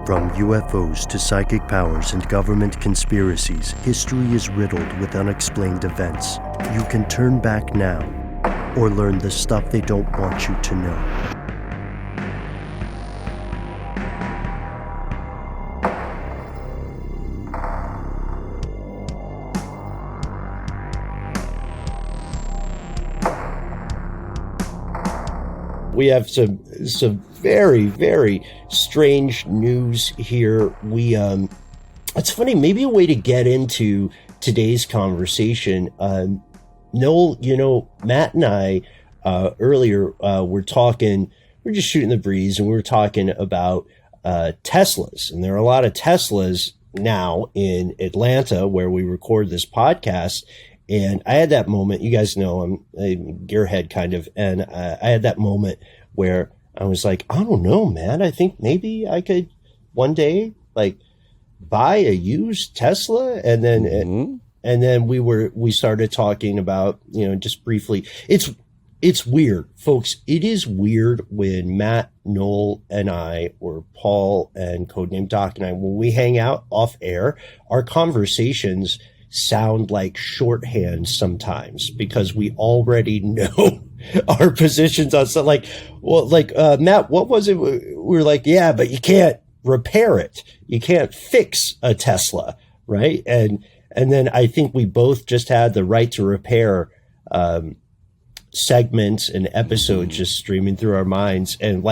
From UFOs to psychic powers and government conspiracies, history is riddled with unexplained events. You can turn back now or learn the stuff they don't want you to know. We have some very, very strange news here. It's funny, maybe a way to get into today's conversation. Noel, Matt and I earlier were just shooting the breeze, and we were talking about Teslas. And there are a lot of Teslas now in Atlanta where we record this podcast. And I had that moment, you guys know I'm a gearhead kind of, and I had that moment where I was like, I don't know, man. I think maybe I could one day buy a used Tesla. And then we started talking about, just briefly. It's weird, folks. It is weird when Matt, Noel, and I, or Paul and Codename Doc and I, when we hang out off air, our conversations sound like shorthand sometimes because we already know our positions on something. Matt, what was it? We were like, yeah, but you can't repair it. You can't fix a Tesla, right? And then I think we both just had the right to repair segments and episodes just streaming through our minds. And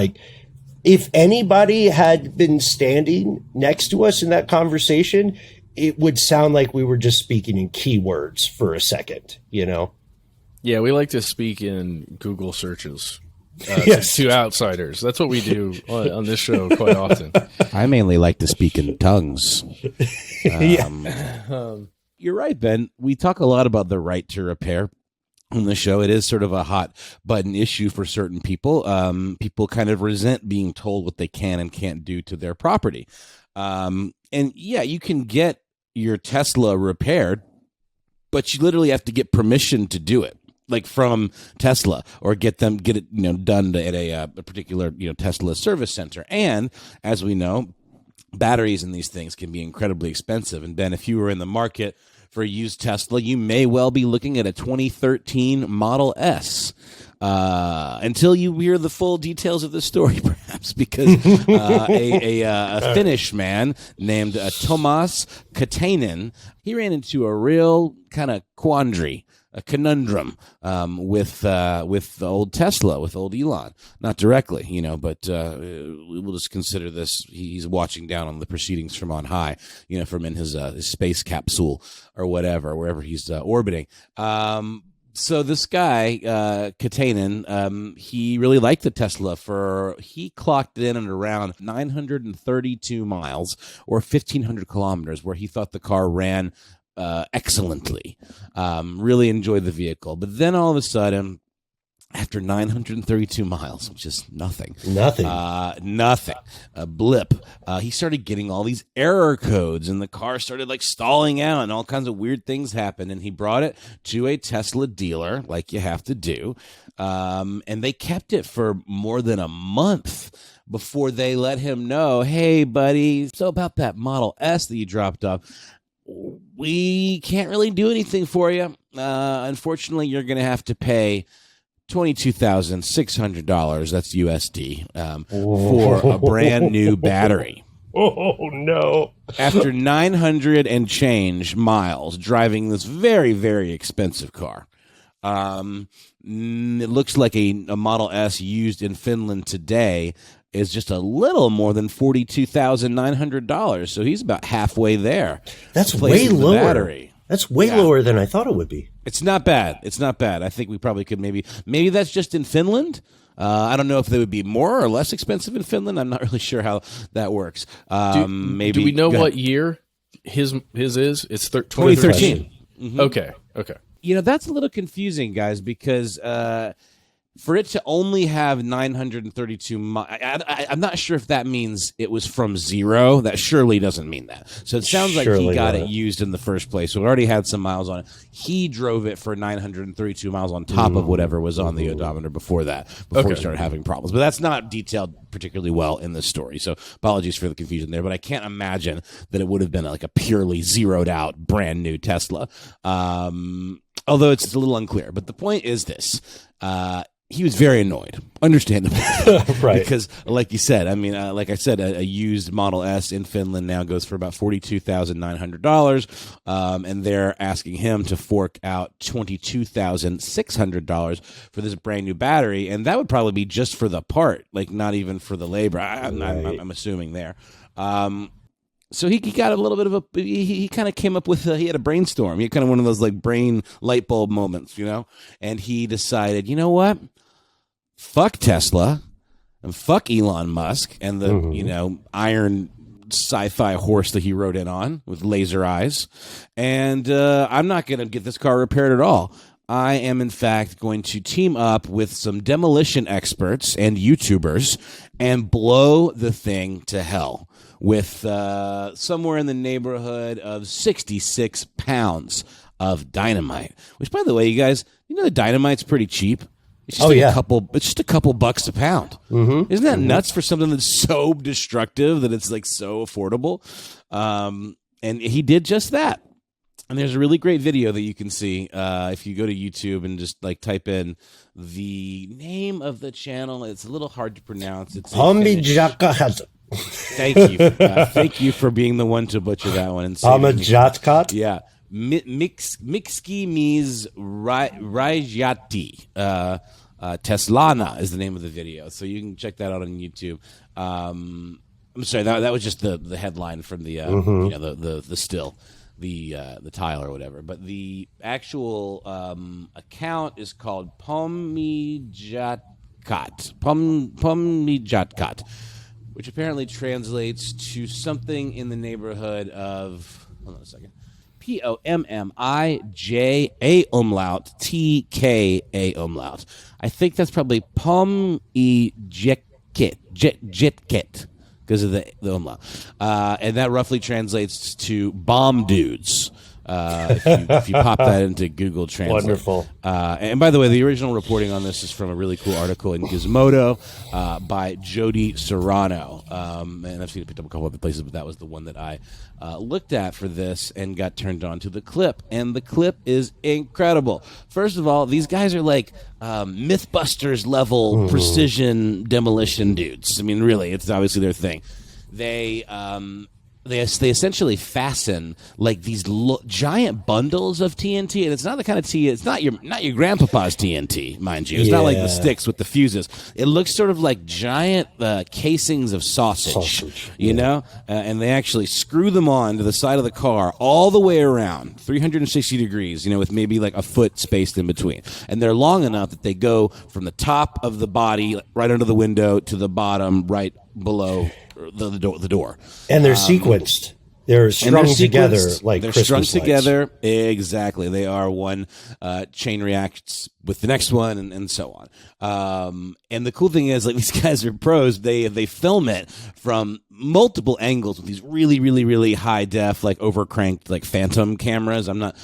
if anybody had been standing next to us in that conversation, it would sound like we were just speaking in keywords for a second, Yeah, we like to speak in Google searches yes. to outsiders. That's what we do on this show quite often. I mainly like to speak in tongues. You're right, Ben. We talk a lot about the right to repair on the show. It is sort of a hot button issue for certain people. People kind of resent being told what they can and can't do to their property. And yeah, you can get your Tesla repaired, but you literally have to get permission to do it, from Tesla, or get it done at a particular Tesla service center. And as we know, batteries in these things can be incredibly expensive. And Ben, if you were in the market for a used Tesla, you may well be looking at a 2013 Model S. Until you hear the full details of the story, perhaps, because a Finnish man named Tomas Katainen, he ran into a real kind of quandary, a conundrum with the old Tesla, with old Elon. Not directly, but we'll just consider this. He's watching down on the proceedings from on high, from in his space capsule or whatever, wherever he's orbiting. So this guy, Katainen, he really liked the Tesla he clocked it in at around 932 miles or 1,500 kilometers, where he thought the car ran excellently. Really enjoyed the vehicle. But then all of a sudden, after 932 miles, which is nothing, a blip, he started getting all these error codes, and the car started stalling out, and all kinds of weird things happened. And he brought it to a Tesla dealer, like you have to do, and they kept it for more than a month before they let him know, hey, buddy, so about that Model S that you dropped off, we can't really do anything for you. Unfortunately, you're going to have to pay $22,600, that's USD, for a brand new battery. Oh, no. After 900 and change miles driving this very, very expensive car. It looks like a Model S used in Finland today is just a little more than $42,900. So he's about halfway there. That's way lower. Battery. That's way lower than I thought it would be. It's not bad. I think we probably could maybe that's just in Finland. I don't know if they would be more or less expensive in Finland. I'm not really sure how that works. Do we know what year his is? It's 2013. Mm-hmm. Okay. That's a little confusing, guys, because for it to only have 932 miles, I'm not sure if that means it was from zero. That surely doesn't mean that. So it sounds like he got it used in the first place. So it already had some miles on it. He drove it for 932 miles on top of whatever was on the odometer before he started having problems. But that's not detailed particularly well in this story. So apologies for the confusion there, but I can't imagine that it would have been like a purely zeroed out brand new Tesla. Although it's a little unclear. But the point is this. He was very annoyed, understandably, right? Because, like you said, I mean, like I said, a used Model S in Finland now goes for about $42,900, and they're asking him to fork out $22,600 for this brand new battery, and that would probably be just for the part, like not even for the labor. I'm assuming there. So he got a little bit of he kind of came up with, he had a brainstorm. He had kind of one of those like brain light bulb moments, and he decided, you know what? Fuck Tesla and fuck Elon Musk and the, iron sci-fi horse that he rode in on with laser eyes. And I'm not going to get this car repaired at all. I am, in fact, going to team up with some demolition experts and YouTubers and blow the thing to hell with somewhere in the neighborhood of 66 pounds of dynamite. Which, by the way, you guys, the dynamite's pretty cheap. It's just it's just a couple bucks a pound. Mm-hmm. Isn't that nuts for something that's so destructive that it's like so affordable? And he did just that. And there's a really great video that you can see if you go to YouTube and just like type in the name of the channel. It's a little hard to pronounce. It's Finnish. Thank you. Thank you for being the one to butcher that one. Amajatkat? Yeah. Mixki Miz Rajati. Teslana is the name of the video. So you can check that out on YouTube. I'm sorry, that was just the headline from the the still. The tile or whatever, but the actual account is called Pomijatkat, which apparently translates to something in the neighborhood of, hold on a second, Pommija umlaut TKA umlaut. I think that's probably Pomijatket. Because of the umlaut. And that roughly translates to bomb dudes. If you pop that into Google Translate. Wonderful. And by the way, the original reporting on this is from a really cool article in Gizmodo by Jody Serrano. And I've seen it picked up a couple other places, but that was the one that I looked at for this and got turned on to the clip. And the clip is incredible. First of all, these guys are like Mythbusters level precision demolition dudes. I mean, really, it's obviously their thing. They essentially fasten like these giant bundles of TNT, and it's not the kind of it's not your grandpapa's TNT, mind you. It's not like the sticks with the fuses. It looks sort of like giant casings of sausage. You know, and they actually screw them on to the side of the car all the way around, 360 degrees. With maybe like a foot spaced in between, and they're long enough that they go from the top of the body right under the window to the bottom right below the door. And they're sequenced. They're strung together like they're Christmas strung lights. together. Exactly. They are one chain reacts with the next one and so on. And the cool thing is, like, these guys are pros. They film it from multiple angles with these really, really, really high def, like overcranked, like phantom cameras. I'm not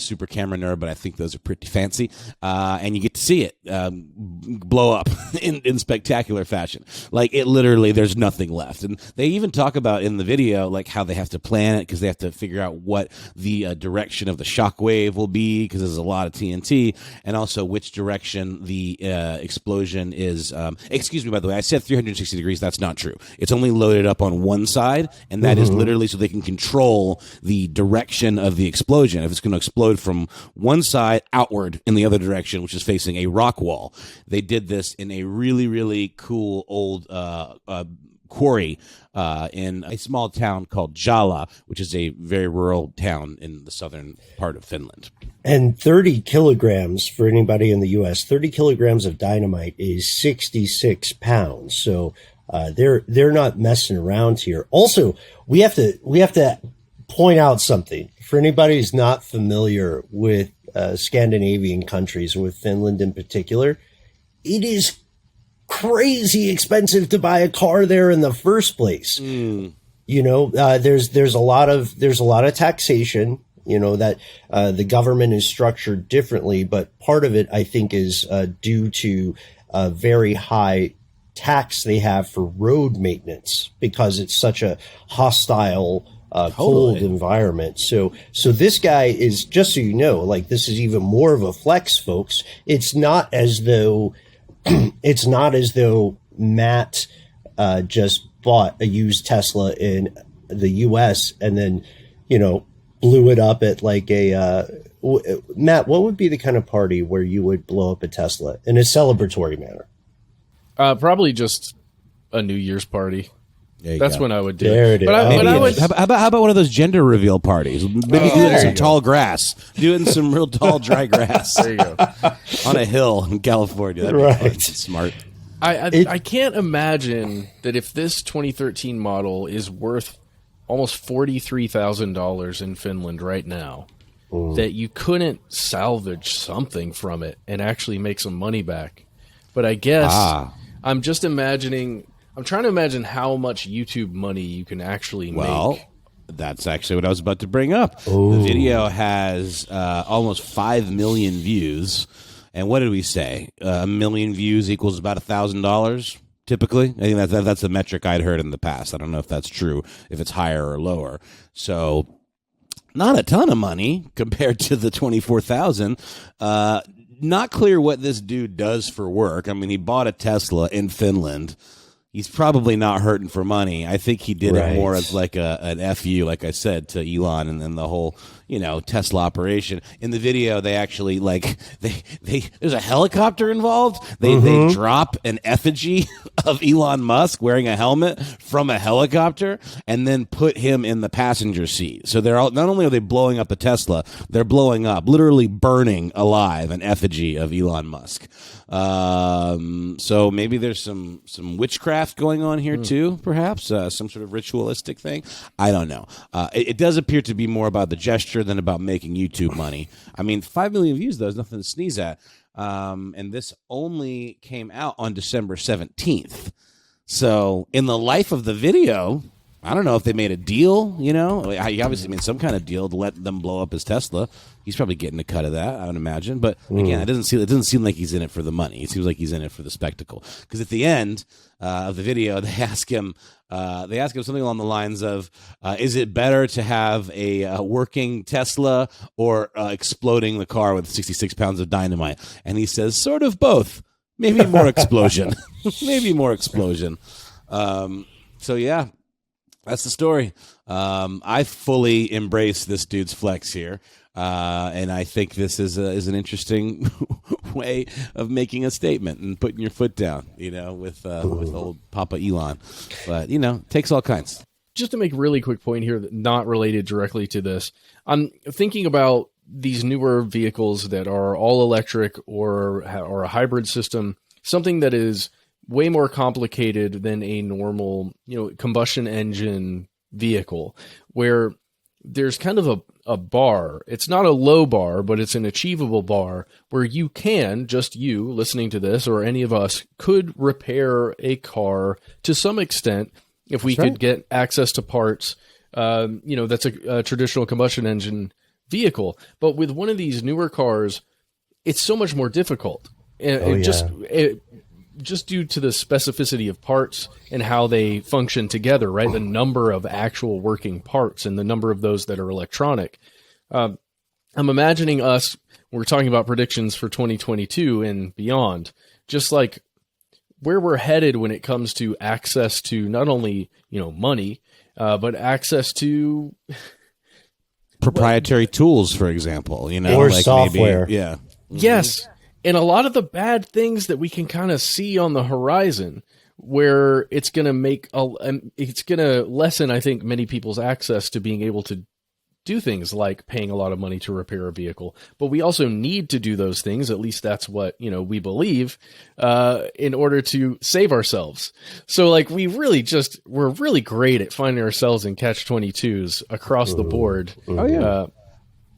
super camera nerd, but I think those are pretty fancy. And you get to see it blow up in spectacular fashion. Like, it literally, there's nothing left. And they even talk about in the video, like, how they have to plan it because they have to figure out what the direction of the shockwave will be because there's a lot of TNT, and also which direction the explosion is. Excuse me, by the way, I said 360 degrees. That's not true. It's only loaded up on one side, and that is literally so they can control the direction of the explosion. If it's going to explode from one side outward in the other direction, which is facing a rock wall. They did this in a really, really cool old quarry in a small town called Jala, which is a very rural town in the southern part of Finland. And 30 kilograms, for anybody in the U.S., 30 kilograms of dynamite is 66 pounds. So they're not messing around here. Also, we have to point out something for anybody who's not familiar with Scandinavian countries, and with Finland in particular. It is crazy expensive to buy a car there in the first place. There's a lot of taxation, that the government is structured differently, but part of it, I think, is due to very high tax they have for road maintenance because it's such a hostile, cold environment. So this guy is, just so you know, like, this is even more of a flex, folks. It's not as though Matt just bought a used Tesla in the U.S. and then, blew it up at like Matt, what would be the kind of party where you would blow up a Tesla in a celebratory manner? Probably just a New Year's party. That's when I would do there it. It But I would. How about one of those gender reveal parties? Maybe do it in some tall grass. Do it in some real tall, dry grass. There you go. On a hill in California. That'd be fun. Smart. I can't imagine that if this 2013 model is worth almost $43,000 in Finland right now, that you couldn't salvage something from it and actually make some money back. But I guess I'm just imagining. I'm trying to imagine how much YouTube money you can actually make. Well, that's actually what I was about to bring up. The video has almost 5 million views. And what did we say? 1 million views equals about $1,000, typically. I think that's a metric I'd heard in the past. I don't know if that's true, if it's higher or lower. So not a ton of money compared to the 24,000. Not clear what this dude does for work. I mean, he bought a Tesla in Finland. He's probably not hurting for money. I think he did it more as like an FU, like I said, to Elon and then the whole, Tesla operation. In the video, they actually there's a helicopter involved. They drop an effigy of Elon Musk wearing a helmet from a helicopter and then put him in the passenger seat. So not only are they blowing up the Tesla, they're blowing up, literally burning alive, an effigy of Elon Musk. So maybe there's some witchcraft going on here too, perhaps some sort of ritualistic thing. I don't know. It does appear to be more about the gesture than about making YouTube money. I mean, 5 million views though is nothing to sneeze at. And this only came out on December 17th. So in the life of the video, I don't know if they made a deal, He obviously made some kind of deal to let them blow up his Tesla. He's probably getting a cut of that, I would imagine. But again, it doesn't seem like he's in it for the money. It seems like he's in it for the spectacle. Because at the end of the video, they ask him something along the lines of, "Is it better to have a working Tesla or exploding the car with 66 pounds of dynamite?" And he says, "Sort of both. Maybe more explosion. Maybe more explosion." So yeah. That's the story. I fully embrace this dude's flex here, and I think this is an interesting way of making a statement and putting your foot down, with old Papa Elon. But takes all kinds. Just to make a really quick point here, not related directly to this, I'm thinking about these newer vehicles that are all electric or a hybrid system, something that is way more complicated than a normal, combustion engine vehicle, where there's kind of a bar. It's not a low bar, but it's an achievable bar where you can, just you listening to this or any of us, could repair a car to some extent if we could get access to parts. That's a traditional combustion engine vehicle. But with one of these newer cars, it's so much more difficult. Just due to the specificity of parts and how they function together, right? The number of actual working parts and the number of those that are electronic. I'm imagining us, we're talking about predictions for 2022 and beyond, just like where we're headed when it comes to access to not only, money, but access to proprietary tools, for example, or like software. Maybe, yeah. Yes. And a lot of the bad things that we can kind of see on the horizon, where it's going to lessen, I think, many people's access to being able to do things like paying a lot of money to repair a vehicle. But we also need to do those things. At least that's what, we believe, in order to save ourselves. So like we're really great at finding ourselves in catch-22s across the board. Oh yeah.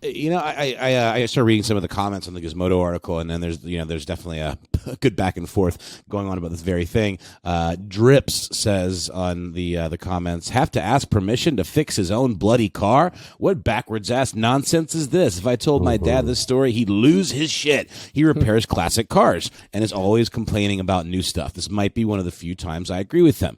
I started reading some of the comments on the Gizmodo article, and then there's definitely a good back and forth going on about this very thing. Drips says on the comments, have to ask permission to fix his own bloody car? What backwards ass nonsense is this? If I told my dad this story, he'd lose his shit. He repairs classic cars and is always complaining about new stuff. This might be one of the few times I agree with them.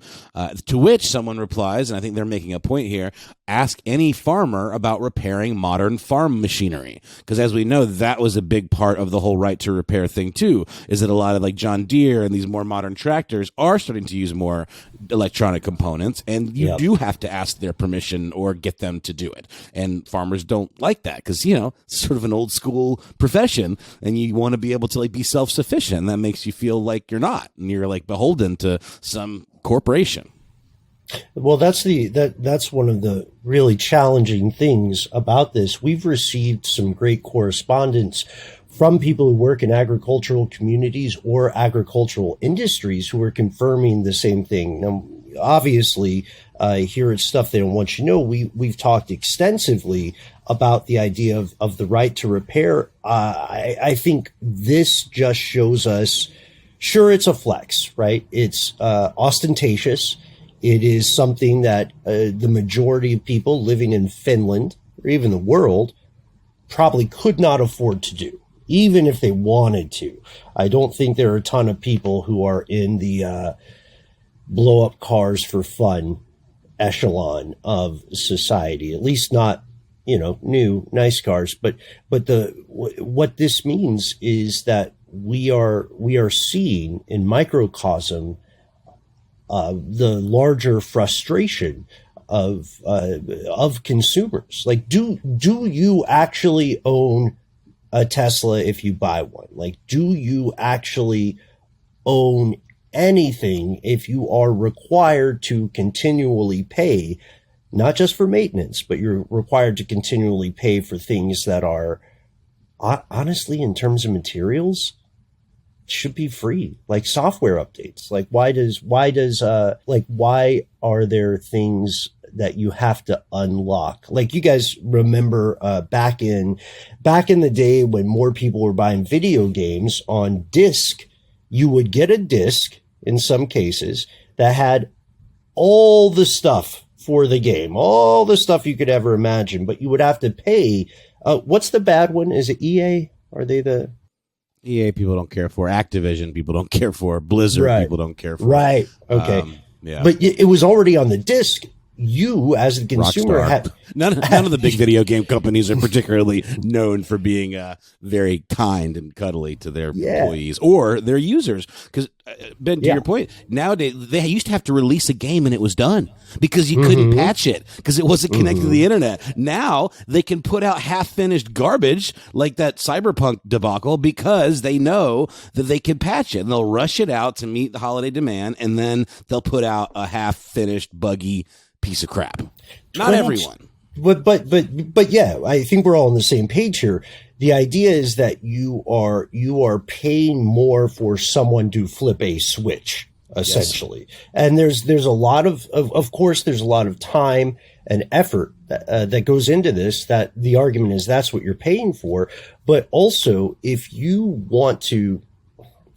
To which someone replies, and I think they're making a point here, ask any farmer about repairing modern farm machinery, because as we know, that was a big part of the whole right to repair thing too, is that a lot of like John Deere and these more modern tractors are starting to use more electronic components, and you do have to ask their permission or get them to do it, and farmers don't like that because it's sort of an old school profession, and you want to be able to like be self-sufficient, and that makes you feel like you're not, and you're like beholden to some corporation. Well, that's one of the really challenging things about this. We've received some great correspondence from people who work in agricultural communities or agricultural industries who are confirming the same thing. Now, obviously, here at Stuff They Don't Want You to Know, we've talked extensively about the idea of the right to repair. I think this just shows us, sure, it's a flex, right? It's ostentatious. It is something that the majority of people living in Finland or even the world probably could not afford to do, even if they wanted to. I don't think there are a ton of people who are in the blow up cars for fun echelon of society, at least not, new, nice cars. But what this means is that we are seeing in microcosm the larger frustration of consumers. Like, do you actually own a Tesla if you buy one? Like, do you actually own anything if you are required to continually pay, not just for maintenance, but you're required to continually pay for things that are, honestly, in terms of materials, should be free, like software updates. Like, why are there things that you have to unlock? Like, you guys remember back in the day when more people were buying video games on disc, you would get a disc in some cases that had all the stuff for the game, all the stuff you could ever imagine, but you would have to pay. What's the bad one? Is it EA? Are they the EA people don't care for, Activision people don't care for, Blizzard people don't care for. Right. Okay. Yeah. But it was already on the disc. You, as the consumer, had none of the big video game companies are particularly known for being very kind and cuddly to their employees or their users. Because Ben, to your point, nowadays they used to have to release a game and it was done because you couldn't patch it because it wasn't connected to the internet. Now they can put out half-finished garbage like that Cyberpunk debacle because they know that they can patch it, and they'll rush it out to meet the holiday demand, and then they'll put out a half-finished buggy piece of crap. Not everyone. But yeah, I think we're all on the same page here. The idea is that you are paying more for someone to flip a switch, essentially. Yes. And there's a lot of course, there's a lot of time and effort that goes into this, that the argument is that's what you're paying for. But also, if you want to,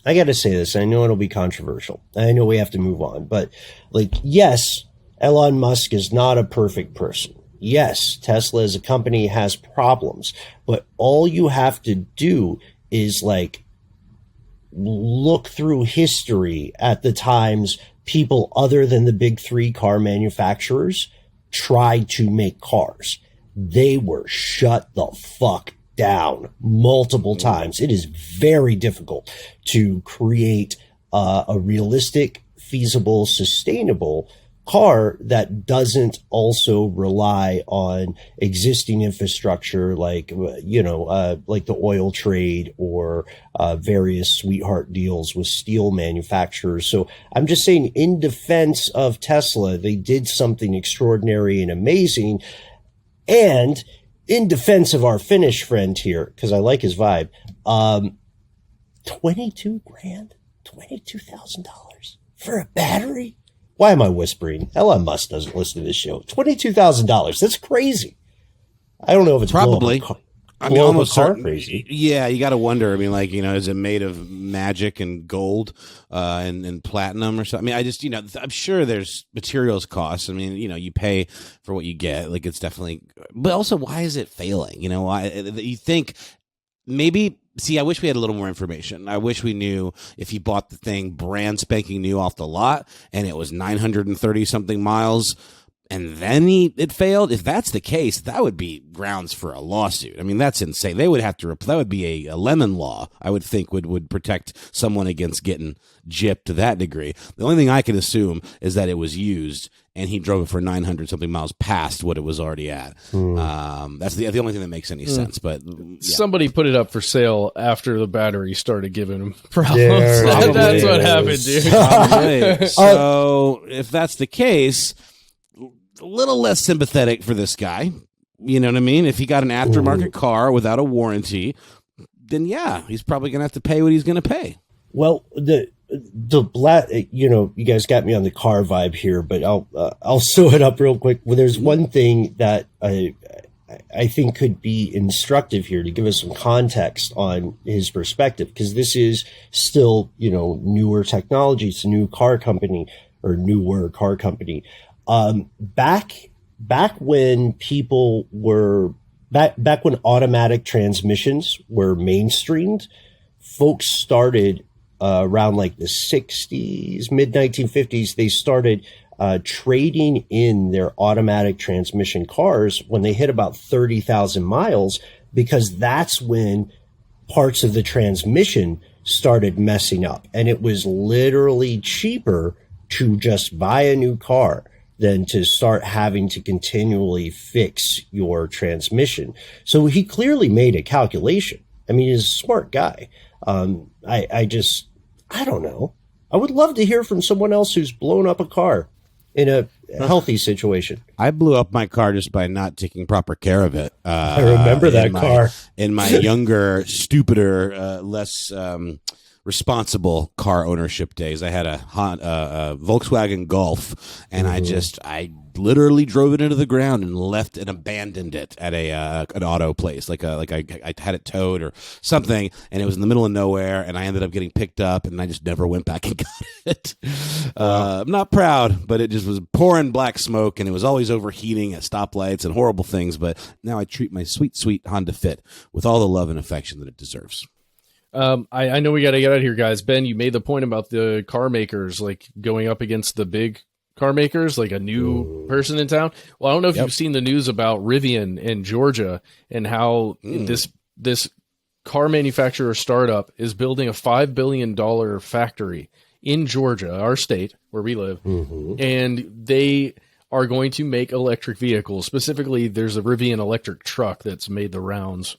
I got to say this, I know it'll be controversial. I know we have to move on, but like, yes, Elon Musk is not a perfect person. Yes, Tesla as a company has problems, but all you have to do is like look through history at the times people other than the big three car manufacturers tried to make cars. They were shut the fuck down multiple times. It is very difficult to create a realistic, feasible, sustainable car that doesn't also rely on existing infrastructure like, like the oil trade or various sweetheart deals with steel manufacturers. So I'm just saying, in defense of Tesla, they did something extraordinary and amazing. And in defense of our Finnish friend here, because I like his vibe, $22,000, $22,000 for a battery? Why am I whispering? Elon Musk doesn't listen to this show. $22,000. That's crazy. I don't know if it's probably. I mean, blow up a almost car certain, crazy. yeah, you got to wonder. I mean, like, is it made of magic and gold and platinum or something? I mean, I just, I'm sure there's materials costs. I mean, you pay for what you get. Like, it's definitely, but also, why is it failing? Why you think maybe. See, I wish we had a little more information. I wish we knew if he bought the thing brand spanking new off the lot and it was 930 something miles and then it failed. If that's the case, that would be grounds for a lawsuit. I mean, that's insane. They would have to, that would be a lemon law, I would think would protect someone against getting gypped to that degree. The only thing I can assume is that it was used and he drove it for 900 something miles past what it was already at. That's the only thing that makes any sense. But somebody put it up for sale after the battery started giving him problems. That's what happened, dude. Probably. So if that's the case, a little less sympathetic for this guy. You know what I mean? If he got an aftermarket car without a warranty, then yeah, he's probably going to have to pay what he's going to pay. Well, you guys got me on the car vibe here, but I'll sew it up real quick. Well, there's one thing that I think could be instructive here to give us some context on his perspective, because this is still, newer technology. It's a new car company or newer car company. Back when people were back when automatic transmissions were mainstreamed, folks started around like the 60s, mid 1950s. They started trading in their automatic transmission cars when they hit about 30,000 miles, because that's when parts of the transmission started messing up, and it was literally cheaper to just buy a new car than to start having to continually fix your transmission. So he clearly made a calculation. I mean, he's a smart guy. I don't know. I would love to hear from someone else who's blown up a car in a healthy situation. I blew up my car just by not taking proper care of it. I remember that car. In my younger, stupider, less responsible car ownership days. I had a Volkswagen Golf, and I literally drove it into the ground and left and abandoned it at an auto place, like I had it towed or something, and it was in the middle of nowhere, and I ended up getting picked up, and I just never went back and got it. I'm not proud, but it just was pouring black smoke, and it was always overheating at stoplights and horrible things. But now I treat my sweet, sweet Honda Fit with all the love and affection that it deserves. I know we got to get out of here, guys. Ben, you made the point about the car makers like going up against the big car makers, like a new person in town. Well, I don't know if you've seen the news about Rivian in Georgia and how this car manufacturer startup is building a $5 billion factory in Georgia, our state where we live, and they are going to make electric vehicles. Specifically, there's a Rivian electric truck that's made the rounds.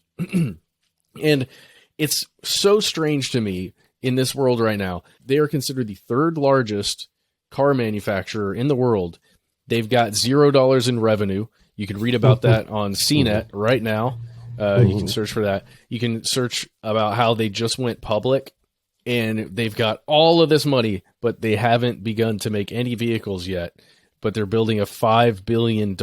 And it's so strange to me in this world right now. They are considered the third largest car manufacturer in the world. They've got $0 in revenue. You can read about that on CNET right now. You can search for that. You can search about how they just went public, and they've got all of this money, but they haven't begun to make any vehicles yet. But they're building a $5 billion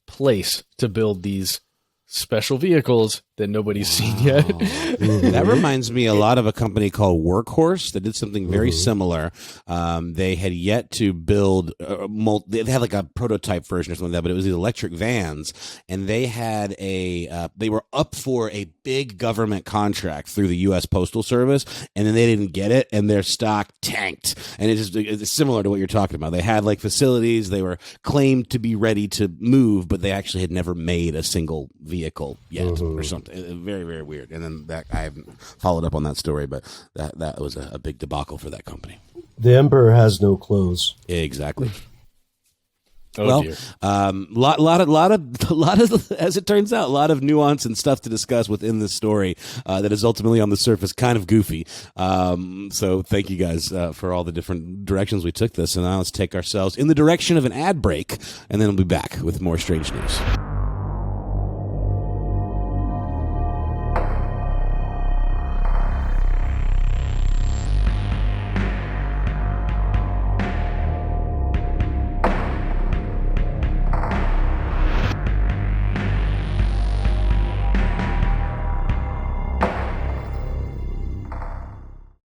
place to build these special vehicles that nobody's seen yet. That reminds me a lot of a company called Workhorse that did something very similar. They had yet to build, they had like a prototype version or something like that, but it was these electric vans, and they had they were up for a big government contract through the U.S. Postal Service, and then they didn't get it, and their stock tanked. And it's similar to what you're talking about. They had like facilities, they were claimed to be ready to move, but they actually had never made a single vehicle yet or something. Very, very weird. And then that, I haven't followed up on that story, but that was a big debacle for that company. The emperor has no clothes. Exactly. Oh, dear. Lot of, as it turns out, a lot of nuance and stuff to discuss within this story that is ultimately on the surface kind of goofy. So thank you guys for all the different directions we took this. And now let's take ourselves in the direction of an ad break, and then we'll be back with more strange news.